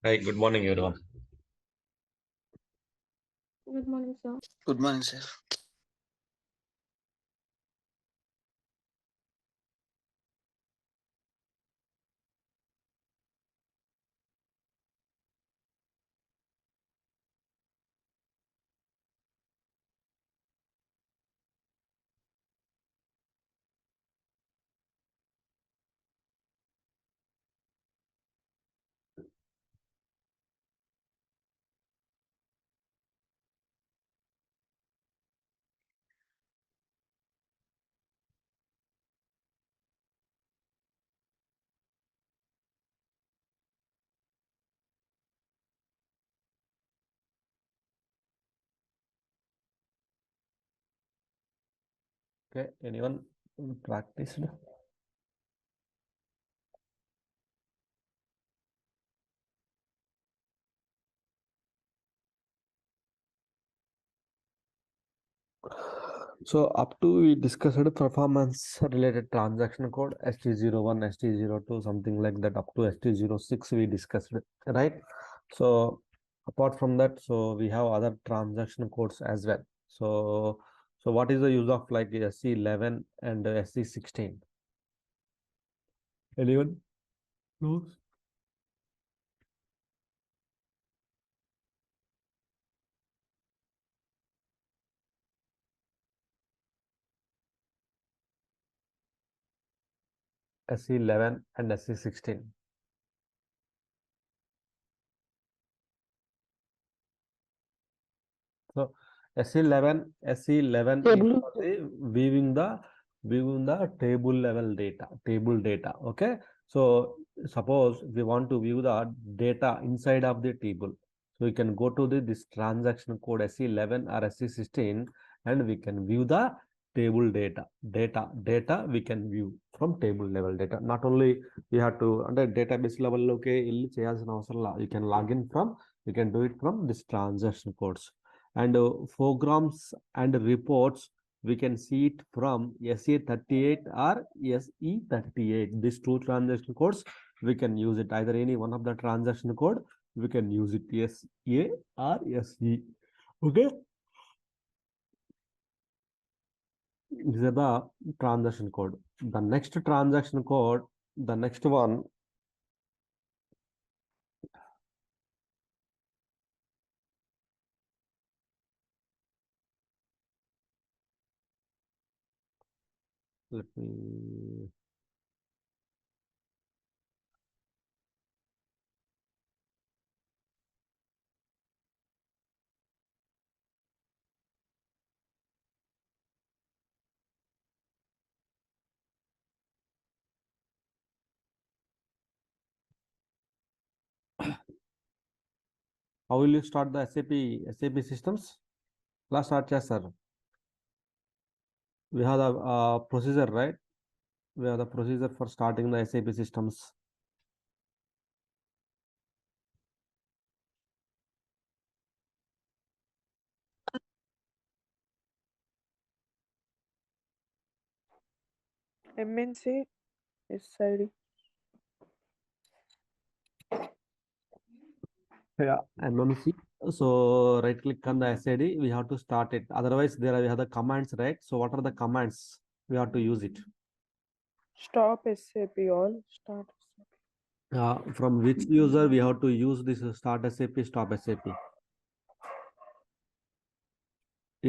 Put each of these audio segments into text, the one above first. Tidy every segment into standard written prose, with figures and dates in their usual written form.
Hi, good morning, everyone. Good morning, sir. Good morning, sir. Okay, anyone practiced? So up to we discussed performance related transaction code ST01, ST02, something like that. Up to ST06 we discussed, right? So apart from that, so we have other transaction codes as well. So what is the use of like SE11 and SE16? Anyone knows? SE11 and SE16. So SE11 is Table. for the viewing the table data. Okay. So suppose we want to view the data inside of the table. So we can go to this transaction code SE11 or SE16 and we can view the table data we can view from table level data. Not only you have to under database level, okay, you can log in from, you can do it from this transaction codes. And programs and reports we can see it from SA38 or SE38. These two transaction codes we can use it, either any one of the transaction code we can use it, SA or SE. Okay, these are the transaction code. The next transaction code, the next one, let me how will you start the SAP systems? Class start చేస్తారు. We have the procedure, right? We have the procedure for starting the SAP systems. MNC SID. Yeah, MMC. So right click on the SID, we have to start it. Otherwise, we have the commands, right? So what are the commands? We have to use it. Stop SAP all. Start SAP. From which user we have to use this start SAP, stop SAP?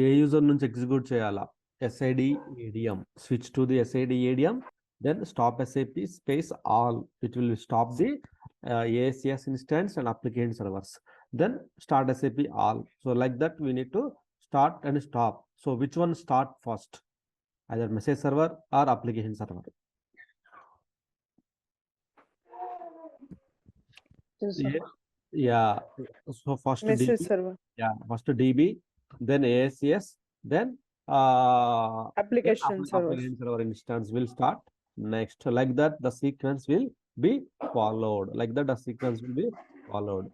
A user నుంచి execute చేయాలా? SID ADM. Switch to the SID ADM, then stop SAP space all. It will stop the ASCS instance and application servers. Then start SAP all. So like that, we need to start and stop. So which one start first? Either message server or application server. Yeah. Yeah. So first Message DB. server. Yeah, first DB, then ASCS, then Application servers. application server instance will start next. Like that, the sequence will be followed. Like that, the sequence will be followed.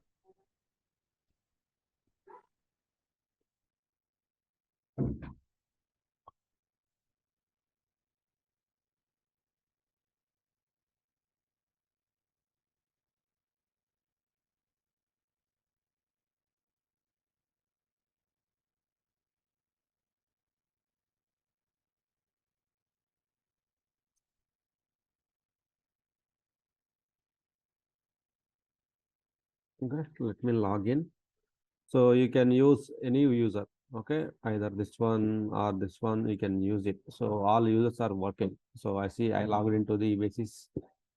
Okay, let me log in. So you can use any user, okay, either this one or this one, you can use it. So all users are working. So I see I logged into the basis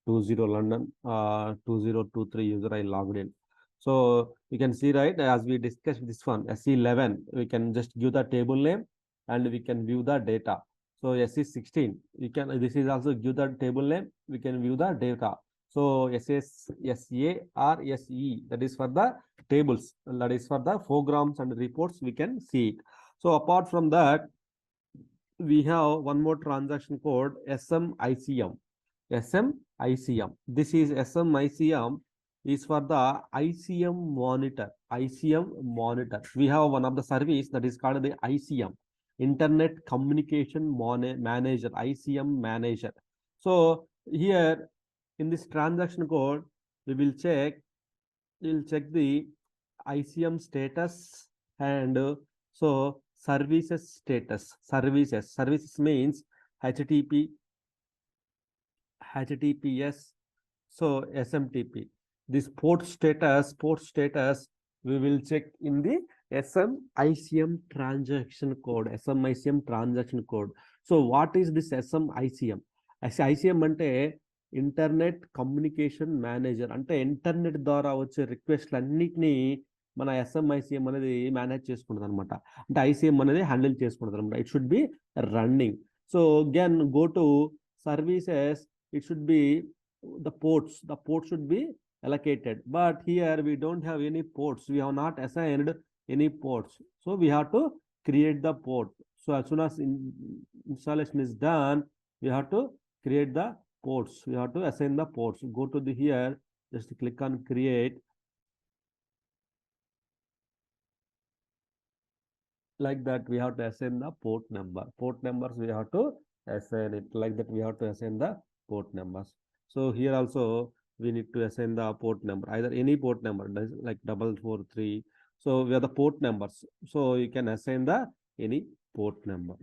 20 London 2023 user, I logged in. So you can see, right, as we discussed this one SE11, we can just give the table name and we can view the data. So SE16, you can, this is also give the table name, we can view the data. So SS, SA or SE, that is for the tables, that is for the programs and reports, we can see it. So apart from that, we have one more transaction code SMICM. SMICM. This is SMICM is for the ICM monitor. ICM monitor. We have one of the service that is called the ICM, Internet Communication Manager, ICM Manager. So here in this transaction code, we will check the ICM status and so services status. Services means HTTP, HTTPS, so SMTP. This port status, we will check in the SMICM transaction code. SMICM transaction code. So what is this SMICM? ICM అంటే internet communication manager, అంటే internet ద్వారా వచ్చే రిక్వెస్ట్లు అన్నిటినీ మన SMICM అనేది manage చేసుకుంటుంది అనమాట. అంటే ICM అనేది హ్యాండిల్ చేసుకుంటుంది అనమాట. It should be running. So again go to services, it should be the ports should be allocated, but here we don't have any ports, we have not assigned any ports, so we have to create the port. So as soon as installation is done, we have to create the ports, we have to assign the ports. Go to the here, just click on create. Like that we have to assign the port number. Port numbers we have to assign it. Like that we have to assign the port numbers. So here also we need to assign the port number, either any port number like 443. So we have the port numbers, so you can assign the any port number.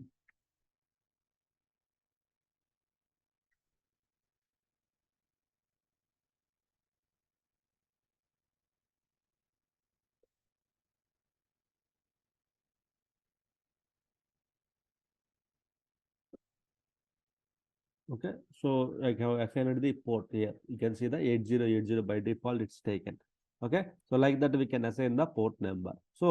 Okay, so I have assigned the port here. You can see the 8080 by default it's taken. Okay, so like that we can assign the port number. So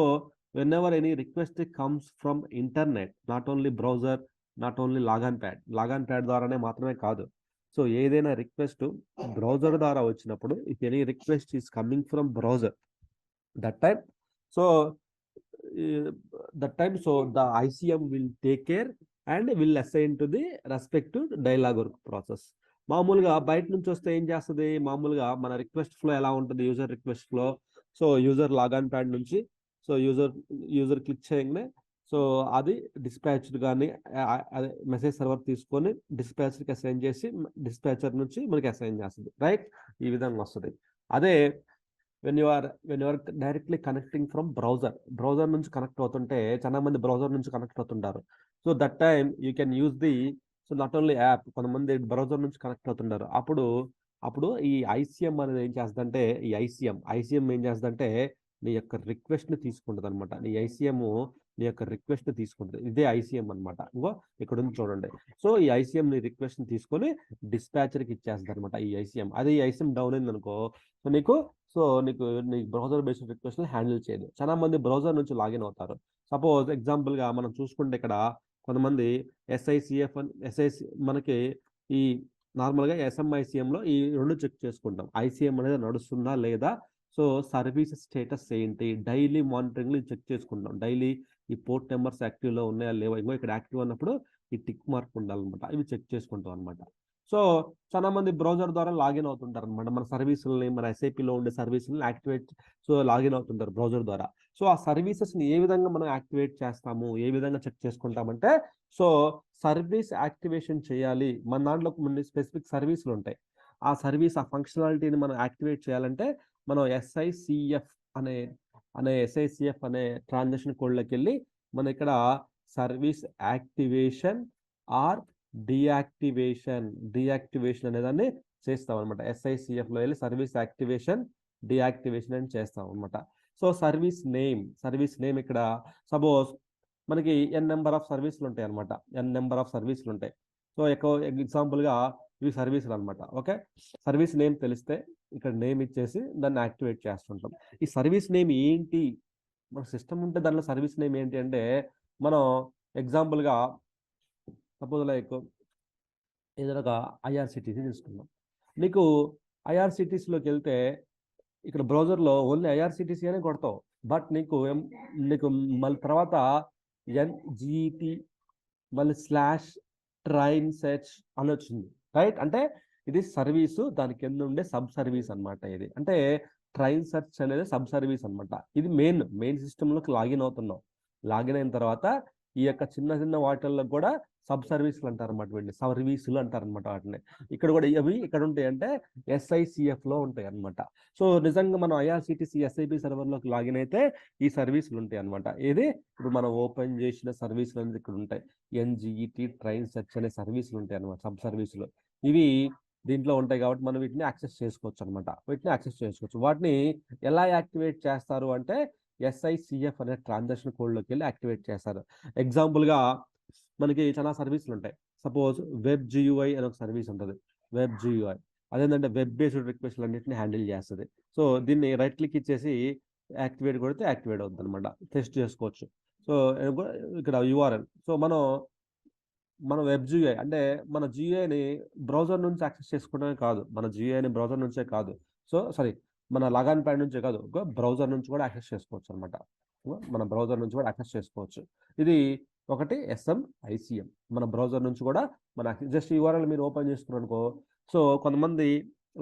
whenever any request comes from internet, not only browser, not only login pad ద్వారానే మాత్రమే కాదు. So ఏదైనా request browser ద్వారా వచ్చినప్పుడు, if any request is coming from browser, that time, so so the ICM will take care and will assign to the respective dialog work process. మామూలుగా బయట నుంచి వస్తే ఏం చేస్తుంది, మామూలుగా మన రిక్వెస్ట్ ఫ్లో ఎలా ఉంటుంది, user request flow. So user log on pad నుంచి సో యూజర్ క్లిక్ చేయగానే సో అది డిస్పాచ్డ్ కానీ అదే మెసేజ్ సర్వర్ తీసుకొని డిస్పాచర్కి అసైన్ చేసి డిస్పాచర్ నుంచి మనకి అసైన్ చేస్తుంది, రైట్. ఈ విధంగా వస్తుంది. అదే when you are directly connecting from browser నుంచి కనెక్ట్ అవుతుంటే, చాలా మంది బ్రౌజర్ నుంచి కనెక్ట్ అవుతుంటారు. So that time you can use the, so not only app, కొంతమంది బ్రౌజర్ నుంచి కనెక్ట్ అవుతుంటారు. అప్పుడు ఈ ఐసిఎం అనేది ఏం చేస్తుందంటే, ఈ ఐసిఎం ఏం చేస్తుందంటే నీ యొక్క రిక్వెస్ట్ ని తీసుకుంటుంది అనమాట. నీ ఐసిఎం నీ యొక్క రిక్వెస్ట్ ని తీసుకుంటుంది. ఇదే ఐసిఎం అనమాట. ఇంకో ఇక్కడ ఉంది చూడండి. సో ఈ ఐసిఎం ని రిక్వెస్ట్ ని తీసుకొని డిస్పాచర్కి ఇచ్చేస్తుంది అనమాట ఈ ఐసిఎం. అదే ఈ ఐసిఎం డౌన్ అయింది అనుకో, సో నీకు బ్రౌజర్ బేస్డ్ రిక్వెస్ట్ హ్యాండిల్ చేయదు. చాలా మంది బ్రౌజర్ నుంచి లాగిన్ అవుతారు. సపోజ్ ఎగ్జాంపుల్ గా మనం చూసుకుంటే ఇక్కడ కొంతమంది SICF మనకి ఈ నార్మల్ గా SMICM లో ఈ రెండు చెక్ చేసుకుంటాం, ఐసిఎం అనేది నడుస్తుందా లేదా, సో సర్వీస్ స్టేటస్ ఏంటి, డైలీ మానిటరింగ్ లో చెక్ చేసుకుంటాం. డైలీ ఈ పోర్ట్ నెంబర్స్ యాక్టివ్ లో ఉన్నాయా లేవా, ఇంకో ఇక్కడ యాక్టివ్ అన్నప్పుడు ఈ టిక్ మార్క్ ఉండాలన్నమాట. ఇవి చెక్ చేసుకుంటాం అనమాట. సో చాలా మంది బ్రౌజర్ ద్వారా లాగిన్ అవుతుంటారు అనమాట. మన సర్వీసులని, మన SAPలో ఉండే సర్వీసులని యాక్టివేట్, సో లాగిన్ అవుతుంటారు బ్రౌజర్ ద్వారా. సో ఆ సర్వీసెస్ని ఏ విధంగా మనం యాక్టివేట్ చేస్తాము, ఏ విధంగా చెక్ చేసుకుంటామంటే, సో సర్వీస్ యాక్టివేషన్ చేయాలి. మన దాంట్లో కొన్ని స్పెసిఫిక్ సర్వీసులు ఉంటాయి. ఆ సర్వీస్, ఆ ఫంక్షనాలిటీని మనం యాక్టివేట్ చేయాలంటే మనం SICF అనే ట్రాన్సాక్షన్ కోడ్లోకి వెళ్ళి మనం ఇక్కడ సర్వీస్ యాక్టివేషన్ ఆర్ డియాక్టివేషన్ అనేదాన్ని చేస్తాం అనమాట. SICF లో వెళ్ళి సర్వీస్ యాక్టివేషన్ డియాక్టివేషన్ అని చేస్తాం అనమాట. సో సర్వీస్ నేమ్ ఇక్కడ సపోజ్ మనకి ఎన్ నెంబర్ ఆఫ్ సర్వీసులు ఉంటాయి అనమాట. ఎన్ నెంబర్ ఆఫ్ సర్వీసులు ఉంటాయి. సో ఎగ్జాంపుల్గా ఇవి సర్వీసులు అనమాట. ఓకే, సర్వీస్ నేమ్ తెలిస్తే ఇక్కడ నేమ్ ఇచ్చేసి దాన్ని యాక్టివేట్ చేస్తుంటాం. ఈ సర్వీస్ నేమ్ ఏంటి, మన సిస్టమ్ ఉంటే దాంట్లో సర్వీస్ నేమ్ ఏంటి అంటే, మనం ఎగ్జాంపుల్గా సపోజ్ లైక్ ఏదైనా ఒక ఐఆర్సిటీసీ తీసుకుందాం. నీకు ఐఆర్సిటీసీలోకి వెళ్తే ఇక్కడ బ్రౌజర్లో ఓన్లీ ఐఆర్సిటీసీ అనే కొడతావు, బట్ నీకు మళ్ళీ తర్వాత ఎన్జిటి మళ్ళీ స్లాష్ ట్రైన్ సెర్చ్ అని వచ్చింది, రైట్? అంటే ఇది సర్వీసు, దాని కింద ఉండే సబ్ సర్వీస్ అనమాట. ఇది అంటే ట్రైన్ సెర్చ్ అనేది సబ్ సర్వీస్ అనమాట. ఇది మెయిన్ సిస్టంలోకి లాగిన్ అవుతున్నాం. లాగిన్ అయిన తర్వాత ఈ యొక్క చిన్న వాటిల్లో కూడా సబ్ సర్వీసులు అంటారు అనమాట. వీటిని సర్వీసులు అంటారు అనమాట. వాటిని ఇక్కడ కూడా అవి ఇక్కడ ఉంటాయి అంటే SICF లో ఉంటాయి అనమాట. సో నిజంగా మనం IRCTC SAP సర్వర్లోకి లాగిన్ అయితే ఈ సర్వీసులు ఉంటాయి అనమాట. ఇది ఇప్పుడు మనం ఓపెన్ చేసిన సర్వీసులు అనేది ఇక్కడ ఉంటాయి. NGET ట్రైన్ సెర్చ్ అనే సర్వీసులు ఉంటాయి అనమాట, సబ్ సర్వీసులు. ఇవి దీంట్లో ఉంటాయి కాబట్టి మనం వీటిని యాక్సెస్ చేసుకోవచ్చు అనమాట. వాటిని ఎలా యాక్టివేట్ చేస్తారు అంటే SICF అనే ట్రాన్సాక్షన్ కోడ్లోకి వెళ్ళి యాక్టివేట్ చేస్తారు. ఎగ్జాంపుల్గా మనకి చాలా సర్వీసులు ఉంటాయి. సపోజ్ వెబ్ GUI అనే ఒక సర్వీస్ ఉంటుంది. వెబ్ GUI అదేంటంటే వెబ్ బేస్డ్ రిక్వెస్ట్లు అన్నింటినీ హ్యాండిల్ చేస్తుంది. సో దీన్ని రైట్ క్లిక్ ఇచ్చేసి యాక్టివేట్ కొడితే యాక్టివేట్ అవుతుంది అనమాట. టెస్ట్ చేసుకోవచ్చు. సో ఇక్కడ URL. సో మన వెబ్ GUI అంటే మన GUIని బ్రౌజర్ నుంచి యాక్సెస్ చేసుకోవడమే కాదు, మన GUIని బ్రౌజర్ నుంచే కాదు, సో సారీ మన లాగాన్ ప్యాడ్ నుంచే కాదు, బ్రౌజర్ నుంచి కూడా యాక్సెస్ చేసుకోవచ్చు అనమాట. మన బ్రౌజర్ నుంచి కూడా యాక్సెస్ చేసుకోవచ్చు. ఇది ఒకటి SMICM. మన బ్రౌజర్ నుంచి కూడా మన జస్ట్ URL మీరు ఓపెన్ చేసుకున్నారు అనుకో. సో కొంతమంది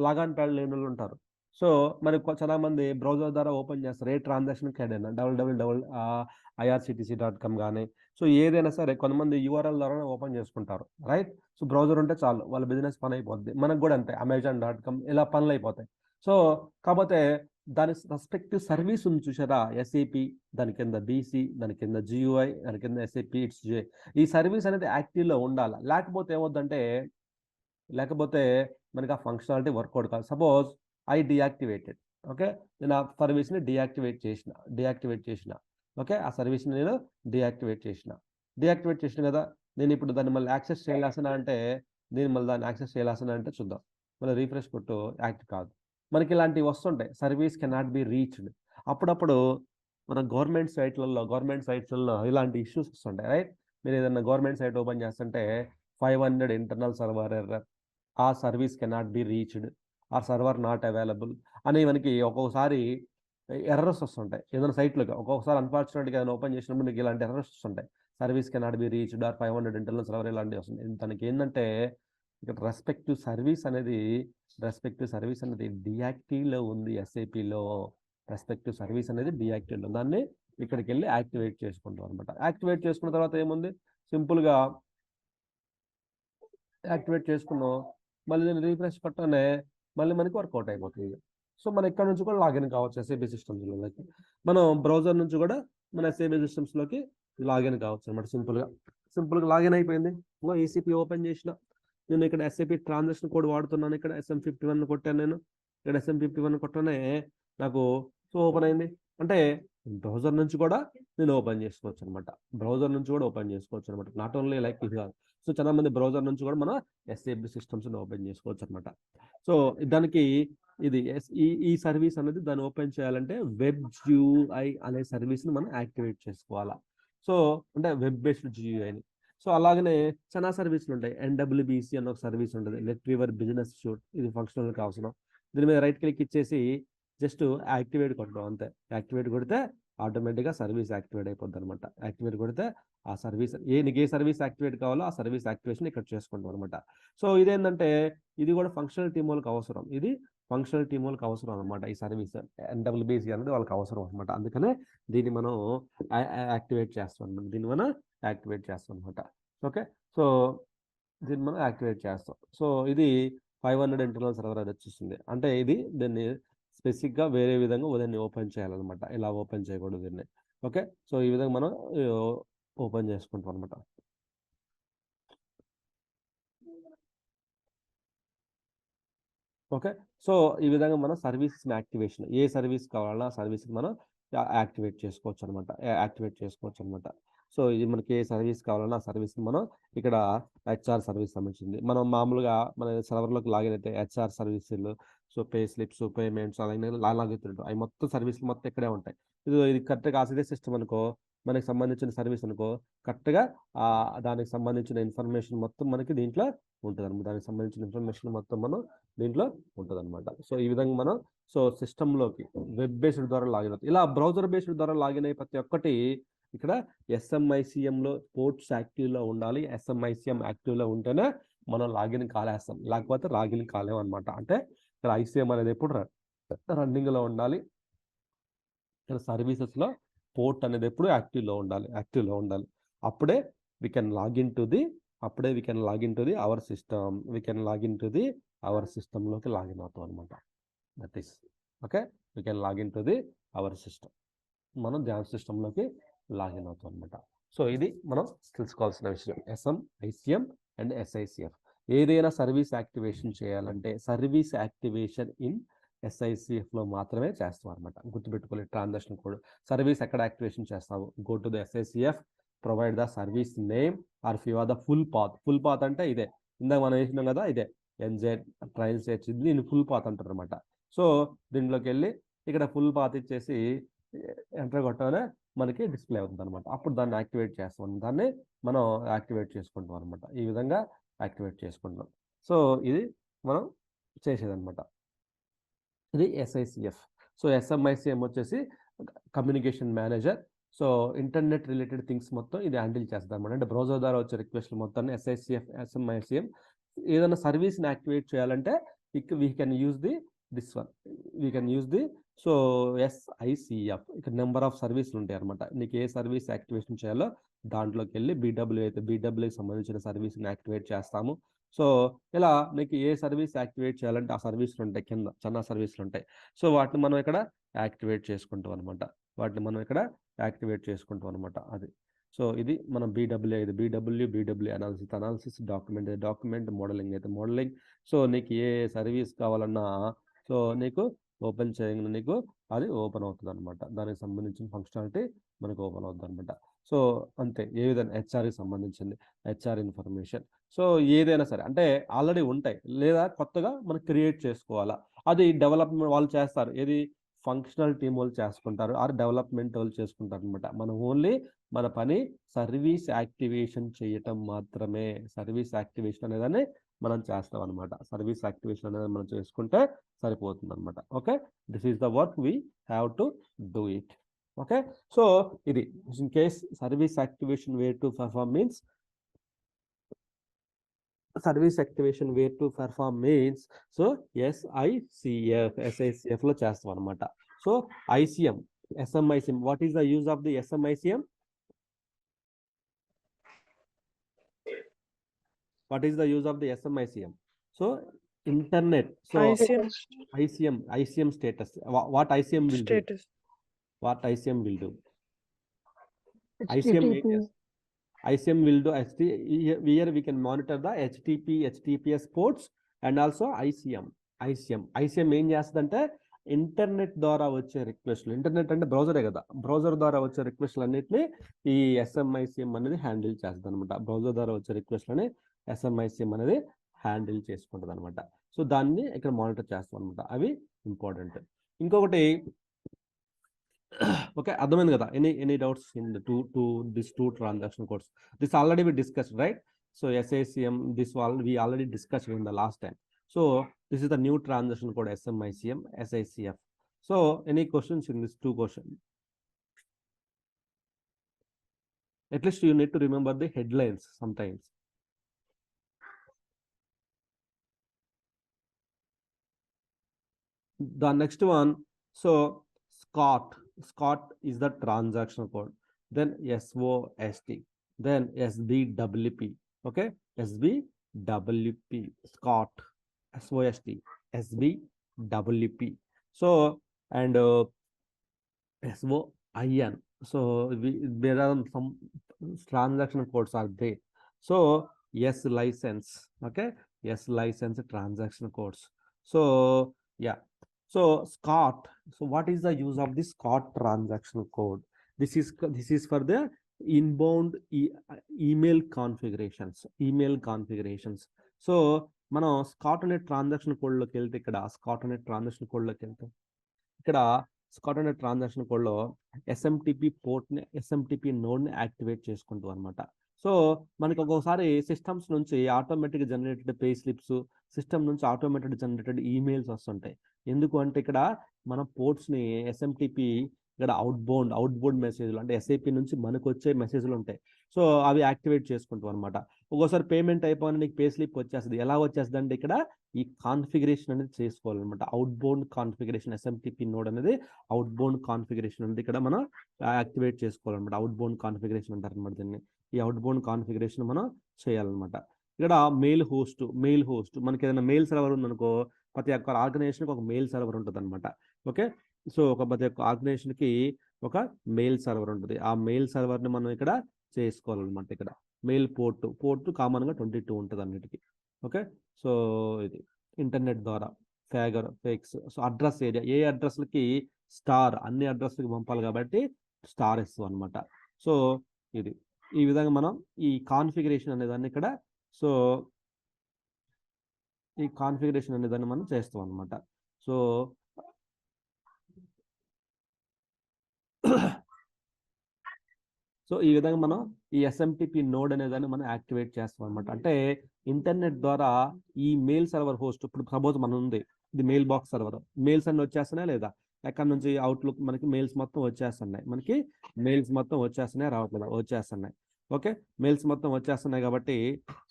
లాగాన్ ప్యాడ్ లేని వాళ్ళు ఉంటారు. సో మరి చాలా మంది బ్రౌజర్ ద్వారా ఓపెన్ చేస్తారు. ఏ ట్రాన్సాక్షన్కి ఏదైనా www.irctc.com కానీ, సో ఏదైనా సరే కొంతమంది URL ద్వారా ఓపెన్ చేసుకుంటారు, రైట్? సో బ్రౌజర్ ఉంటే చాలు, వాళ్ళ బిజినెస్ పని అయిపోద్ది. మనకు కూడా అంతే, Amazon.com ఇలా పనులు అయిపోతాయి. సో కాకపోతే దాని రెస్పెక్టివ్ సర్వీస్ ఉంది చూసారా, SAP దాని కింద BC, దాని కింద GUI, దాని కింద SAP ఇట్స్ GUI. ఈ సర్వీస్ అనేది యాక్టివ్లో ఉండాలి. లేకపోతే మనకి ఆ ఫంక్షనాలిటీ వర్కౌట్ కాదు. సపోజ్ ఐ డియాక్టివేటెడ్, ఓకే, నేను ఆ సర్వీస్ని డియాక్టివేట్ చేసిన ఓకే, ఆ సర్వీస్ని నేను డియాక్టివేట్ చేసిన కదా. నేను ఇప్పుడు దాన్ని మళ్ళీ యాక్సెస్ చేయాల్సిన అంటే దాన్ని యాక్సెస్ చేయాల్సిన అంటే చూద్దాం. మళ్ళీ రీఫ్రెష్ కొట్టు, యాక్ట్ కాదు. మనకి ఇలాంటివి వస్తుంటాయి, సర్వీస్ కెనాట్ బి రీచ్డ్. అప్పుడప్పుడు మన గవర్నమెంట్ సైట్స్లలో ఇలాంటి ఇష్యూస్ వస్తుంటాయి, రైట్? మీరు ఏదైనా గవర్నమెంట్ సైట్ ఓపెన్ చేస్తుంటే 500 ఇంటర్నల్ సర్వర్ ఎర్రర్, ఆ సర్వీస్ కెనాట్ బి రీచ్డ్, ఆ సర్వర్ నాట్ అవైలబుల్ అని మనకి ఒక్కొక్కసారి ఎర్రర్స్ వస్తుంటాయి ఏదైనా సైట్లోకి. ఒక్కొక్కసారి అన్ఫార్చునేట్గా ఏదైనా ఓపెన్ చేసినప్పుడు మీకు ఇలాంటి ఎర్రర్స్ వస్తుంటాయి. Service cannot be reached or 500 internal server ఇలాంటివి వస్తుంది. దానికి ఏంటంటే ఇక్కడ రెస్పెక్టివ్ సర్వీస్ అనేది డియాక్టివ్లో ఉంది. SAPలో రెస్పెక్టివ్ సర్వీస్ అనేది డియాక్టివ్లో, దాన్ని ఇక్కడికి వెళ్ళి యాక్టివేట్ చేసుకుంటాం అనమాట. యాక్టివేట్ చేసుకున్న తర్వాత ఏముంది, సింపుల్గా యాక్టివేట్ చేసుకున్నాం, మళ్ళీ నేను రీఫ్రెష్ కొట్టగానే మళ్ళీ మనకి వర్కౌట్ అయిపోతుంది. సో మనం ఇక్కడ నుంచి కూడా లాగిన్ కావచ్చు SAP సిస్టమ్స్లోకి. మనం బ్రౌజర్ నుంచి కూడా మన SAP సిస్టమ్స్లోకి లాగిన్ కావచ్చు అనమాట. సింపుల్గా లాగిన్ అయిపోయింది. ECP ఓపెన్ చేసిన, నేను ఇక్కడ SAP ట్రాన్సాక్షన్ కోడ్ వాడుతున్నాను. ఇక్కడ SM51 కొట్టాను. నేను ఇక్కడ SM51 కొట్టనే నాకు సో ఓపెన్ అయింది. అంటే బ్రౌజర్ నుంచి కూడా నేను ఓపెన్ చేసుకోవచ్చు అనమాట. నాట్ ఓన్లీ లైక్ ఇది కాదు. సో చాలా మంది బ్రౌజర్ నుంచి కూడా మన SAP సిస్టమ్స్ ఓపెన్ చేసుకోవచ్చు అనమాట. సో దానికి ఈ సర్వీస్ అనేది దాన్ని ఓపెన్ చేయాలంటే వెబ్ GUI అనే సర్వీస్ని మనం యాక్టివేట్ చేసుకోవాలా. సో అంటే వెబ్ బేస్డ్ GUIని. సో అలాగనే చాలా సర్వీసులు ఉంటాయి. NWBC అన్న ఒక సర్వీస్ ఉంటుంది, నెట్వీవర్ బిజినెస్ సూట్. ఇది ఫంక్షనల్కి అవసరం. దీని మీద రైట్ క్లిక్ ఇచ్చేసి జస్ట్ యాక్టివేట్ కొట్టడం అంతే. యాక్టివేట్ కొడితే ఆటోమేటిక్గా సర్వీస్ యాక్టివేట్ అయిపోద్ది అనమాట. యాక్టివేట్ కొడితే ఆ సర్వీస్ నీకు ఏ సర్వీస్ యాక్టివేట్ కావాలో ఆ సర్వీస్ యాక్టివేషన్ ఇక్కడ చేసుకుంటాం అనమాట. సో ఇదేంటంటే ఇది కూడా ఫంక్షనల్ టీమ్ వాళ్ళకి అవసరం. అనమాట. ఈ సర్వీస్ NWBC అనేది వాళ్ళకి అవసరం అనమాట. అందుకనే దీన్ని మనం యాక్టివేట్ చేస్తాం అనమాట. ఓకే, సో దీన్ని మనం యాక్టివేట్ చేస్తాం. సో ఇది 500 ఇంటర్నల్ సర్వర్ అది వచ్చేస్తుంది. అంటే దీన్ని స్పెసిఫిక్గా వేరే విధంగా దీన్ని ఓపెన్ చేయాలన్నమాట. ఇలా ఓపెన్ చేయకూడదు దీన్ని. ఓకే, సో ఈ విధంగా మనం ఓపెన్ చేసుకుంటాం అనమాట. ఓకే. సో ఈ విధంగా మనం సర్వీసెస్ యాక్టివేషన్ ఏ సర్వీస్ కావాలన్నా ఆ సర్వీస్ మనం యాక్టివేట్ చేసుకోవచ్చు అనమాట. సో ఇది మనకి ఏ సర్వీస్ కావాలన్నా ఆ సర్వీస్ మనం ఇక్కడ హెచ్ఆర్ సర్వీస్ సంబంధించింది. మనం మామూలుగా మన సర్వర్లోకి లాగిన్ అయితే హెచ్ఆర్ సర్వీసులు, సో పే స్లిప్స్, పేమెంట్స్ అలాగే లాగుతుంటాం. అవి మొత్తం సర్వీసులు మొత్తం ఇక్కడే ఉంటాయి. ఇది కరెక్ట్గా ఇదే సిస్టమ్ అనుకో, మనకి సంబంధించిన సర్వీస్ అనుకో, కరెక్ట్గా దానికి సంబంధించిన ఇన్ఫర్మేషన్ మొత్తం మనకి దీంట్లో ఉంటుంది అనమాట. దానికి సంబంధించిన ఇన్ఫర్మేషన్ మొత్తం మనం దీంట్లో ఉంటుంది అనమాట. సో ఈ విధంగా మనం సో సిస్టంలోకి వెబ్ బేస్డ్ ద్వారా లాగిన్ అవుతుంది. ఇలా బ్రౌజర్ బేస్డ్ ద్వారా లాగిన్ అయ్యి ప్రతి ఒక్కటి ఇక్కడ SMICMలో పోర్ట్స్ యాక్టివ్లో ఉండాలి. SMICM యాక్టివ్లో ఉంటేనే మనం లాగిన్ కాలేస్తాం, లేకపోతే లాగిన్ కాలేం అనమాట. అంటే ఇక్కడ ICM అనేది ఎప్పుడు రన్నింగ్లో ఉండాలి. ఇక్కడ సర్వీసెస్లో పోర్ట్ అనేది ఎప్పుడు యాక్టివ్లో ఉండాలి. అప్పుడే we can log into the our సిస్టంలోకి లాగిన్ అవుతాం అనమాట. That is okay. we can log into the our system. మనం ధ్యాన్ సిస్టంలోకి లాగిన్ అవుతాం అనమాట. సో ఇది మనం తెలుసుకోవాల్సిన విషయం. SMICM అండ్ SICF. ఏదైనా సర్వీస్ యాక్టివేషన్ చేయాలంటే సర్వీస్ యాక్టివేషన్ ఇన్ SICFలో మాత్రమే చేస్తాం అనమాట. గుర్తుపెట్టుకోవాలి. ట్రాన్సాక్షన్ కోడ్ సర్వీస్ ఎక్కడ యాక్టివేషన్ చేస్తావు, go to the SICF, provide the service name or five or the full path అంటే ఇదే ఇందాక మనం వేసినాం కదా, ఇదే NZ ట్రయల్స్ ఇది దీన్ని ఫుల్ పాత్ అంటారు అనమాట. సో దీంట్లోకి వెళ్ళి ఇక్కడ ఫుల్ పాత్ ఇచ్చేసి ఎంటర్ కొట్టగానే మనకి డిస్ప్లే అవుతుంది అనమాట. అప్పుడు దాన్ని యాక్టివేట్ చేస్తాం, దాన్ని మనం యాక్టివేట్ చేసుకుంటాం అనమాట. ఈ విధంగా యాక్టివేట్ చేసుకుంటాం. సో ఇది మనం చేసేదన్నమాట. ఇది SICF. సో SMICM వచ్చేసి communication manager. So internet related things మొత్తం ఇది హ్యాండిల్ చేస్తుంది అనమాట. అంటే బ్రౌజర్ ద్వారా వచ్చే రిక్వెస్ట్లు మొత్తాన్ని SICF SMICM ఏదైనా సర్వీస్ని యాక్టివేట్ చేయాలంటే we can use the so SICF. ఇక్కడ నెంబర్ ఆఫ్ సర్వీసులు ఉంటాయి అనమాట. నీకు ఏ సర్వీస్ యాక్టివేషన్ చేయాలో దాంట్లోకి వెళ్ళి BW అయితే BWకి సంబంధించిన సర్వీస్ని యాక్టివేట్ చేస్తాము. సో ఇలా నీకు ఏ సర్వీస్ యాక్టివేట్ చేయాలంటే ఆ సర్వీసులు ఉంటాయి, కింద చిన్న సర్వీసులు ఉంటాయి. సో వాటిని మనం ఇక్కడ యాక్టివేట్ చేసుకుంటాం అనమాట. అది సో ఇది మనం BW అనాలిసిస్, డాక్యుమెంట్ మోడలింగ్ అయితే మోడలింగ్. సో నీకు ఏ సర్వీస్ కావాలన్నా సో నీకు ఓపెన్ చేయగానే నీకు అది ఓపెన్ అవుతుంది అనమాట. దానికి సంబంధించిన ఫంక్షనాలిటీ మనకు ఓపెన్ అవుతుంది అనమాట. సో అంతే. ఏ విధంగా హెచ్ఆర్కి సంబంధించింది హెచ్ఆర్ ఇన్ఫర్మేషన్. సో ఏదైనా సరే అంటే ఆల్రెడీ ఉంటాయి, లేదా కొత్తగా మనం క్రియేట్ చేసుకోవాలా, అది డెవలప్మెంట్ వాళ్ళు చేస్తారు. ఏది ఫంక్షనల్ టీమ్ వాళ్ళు చేసుకుంటారు, ఆర్ డెవలప్మెంట్ వాళ్ళు చేసుకుంటారు అనమాట. మనం ఓన్లీ మన పని సర్వీస్ యాక్టివేషన్ చేయటం మాత్రమే. సర్వీస్ యాక్టివేషన్ అనేదాన్ని మనం చేస్తాం అనమాట. సర్వీస్ యాక్టివేషన్ అనేది మనం చేసుకుంటే సరిపోతుంది అనమాట. Okay, this is the work we have to do it. Okay, so ఇది in case service activation where to perform means so SICF లో చేస్తాం అనమాట. So ICM SMICM, what is the use of the SMICM? So internet. So ICM status. What ICM will do? ICM will do here we can monitor the HTTP HTTPS ports and also ICM ఏం చేస్తుందంటే internet ద్వారా వచ్చే రిక్వెస్ట్లు, internet అంటే బ్రౌజరే కదా, browser ద్వారా వచ్చే రిక్వెస్ట్లు అన్నిటిని ఈ SMICM అనేది హ్యాండిల్ చేస్తుంది అనమాట. బ్రౌజర్ ద్వారా వచ్చే రిక్వెస్ట్లని SMICM అనేది హ్యాండిల్ చేసుకుంటుంది అనమాట. సో దాన్ని ఇక్కడ మానిటర్ చేస్తాం అనమాట. అవి ఇంపార్టెంట్. ఇంకొకటి ఓకే, అర్థమైంది కదా? Any doubts in this two transaction codes? This already we discussed, right? So SICM, we already discussed in the last time. So this is the new transaction code SMICM SICF. So any questions in this two questions? At least you need to remember the headlines sometimes. The next one, so SCOT is the transaction code, then SOST, then SBWP. Okay, SBWP, SCOT, SOST, SBWP. So and SOIN. So there are some transaction codes are there. So S license, okay, S license transaction codes. So yeah, so SCOT. So what is the use of the SCOT transaction code? This is for the inbound email configurations. So మనం Scott అనే transaction కోడ్లోకి వెళ్తే ఇక్కడ Scott అనే transaction కోడ్లో SMTP నోడ్ని activate చేసుకుంటాం అనమాట. So మనకి ఒక్కొక్కసారి సిస్టమ్స్ నుంచి ఆటోమేటిక్గా జనరేటెడ్ పే స్లిప్స్, సిస్టమ్ నుంచి ఆటోమేటెడ్ జనరేటెడ్ ఈమెయిల్స్ వస్తుంటాయి. ఎందుకు అంటే ఇక్కడ మన పోర్ట్స్ని ఎస్ఎంటిపి ఇక్కడ అవుట్బోర్డ్ మెసేజ్లు అంటే ఎస్ఏపి నుంచి మనకు వచ్చే మెసేజ్లు ఉంటాయి. సో అవి యాక్టివేట్ చేసుకుంటాం అనమాట. ఒక్కోసారి పేమెంట్ అయిపోయిన నీకు పే స్లిప్ వచ్చేస్తుంది. ఎలా వచ్చేస్తుంది అంటే ఇక్కడ ఈ కాన్ఫిగరేషన్ అనేది చేసుకోవాలన్నమాట. అవుట్బోర్డ్ కాన్ఫిగరేషన్ ఎస్ఎంటిపి నోడ్ అనేది అవుట్బోర్డ్ కాన్ఫిగరేషన్ అనేది ఇక్కడ మనం యాక్టివేట్ చేసుకోవాలన్నమాట. అవుట్బోర్డ్ కాన్ఫిగరేషన్ అంటారు అనమాట దీన్ని. ఈ అవుట్బోర్డ్ కాన్ఫిగరేషన్ మనం చేయాలన్నమాట. ఇక్కడ మెయిల్ హోస్ట్ మనకి ఏదైనా మెయిల్ సర్వర్ ఉందనుకో, ప్రతి ఒక్క ఆర్గనైజేషన్కి ఒక మెయిల్ సర్వర్ ఉంటుంది అనమాట. ఓకే, సో ప్రతి ఒక్క ఆర్గనైజేషన్కి ఒక మెయిల్ సర్వర్ ఉంటుంది. ఆ మెయిల్ సర్వర్ని మనం ఇక్కడ చేసుకోవాలన్నమాట. ఇక్కడ మెయిల్ పోర్ట్ కామన్గా 22 ఉంటుంది అన్నిటికీ. ఓకే, సో ఇది ఇంటర్నెట్ ద్వారా ఫేక్స్. సో అడ్రస్ ఏరియా, ఏ అడ్రస్లకి స్టార్, అన్ని అడ్రస్లకి పంపాలి కాబట్టి స్టార్ ఇస్తాం అనమాట. సో ఇది ఈ విధంగా మనం ఈ కాన్ఫిగరేషన్ అనేదాన్ని ఇక్కడ మనం చేస్తాం అనమాట. సో ఈ విధంగా మనం ఈ ఎస్ఎంటిపి నోడ్ అనేదాన్ని మనం యాక్టివేట్ చేస్తాం అనమాట. అంటే ఇంటర్నెట్ ద్వారా ఈ మెయిల్ సర్వర్ హోస్ట్, ఇప్పుడు సపోజ్ మనం ఉంది, ఇది మెయిల్ బాక్స్ సర్వర్, మెయిల్స్ అన్ని వచ్చేస్తున్నాయి లేదా, ఎక్కడి నుంచి అవుట్లుక్ మనకి మెయిల్స్ మొత్తం వచ్చేస్తున్నాయి, రావట్లేదు, వచ్చేస్తున్నాయి. ఓకే, మెయిల్స్ మొత్తం వచ్చేస్తున్నాయి కాబట్టి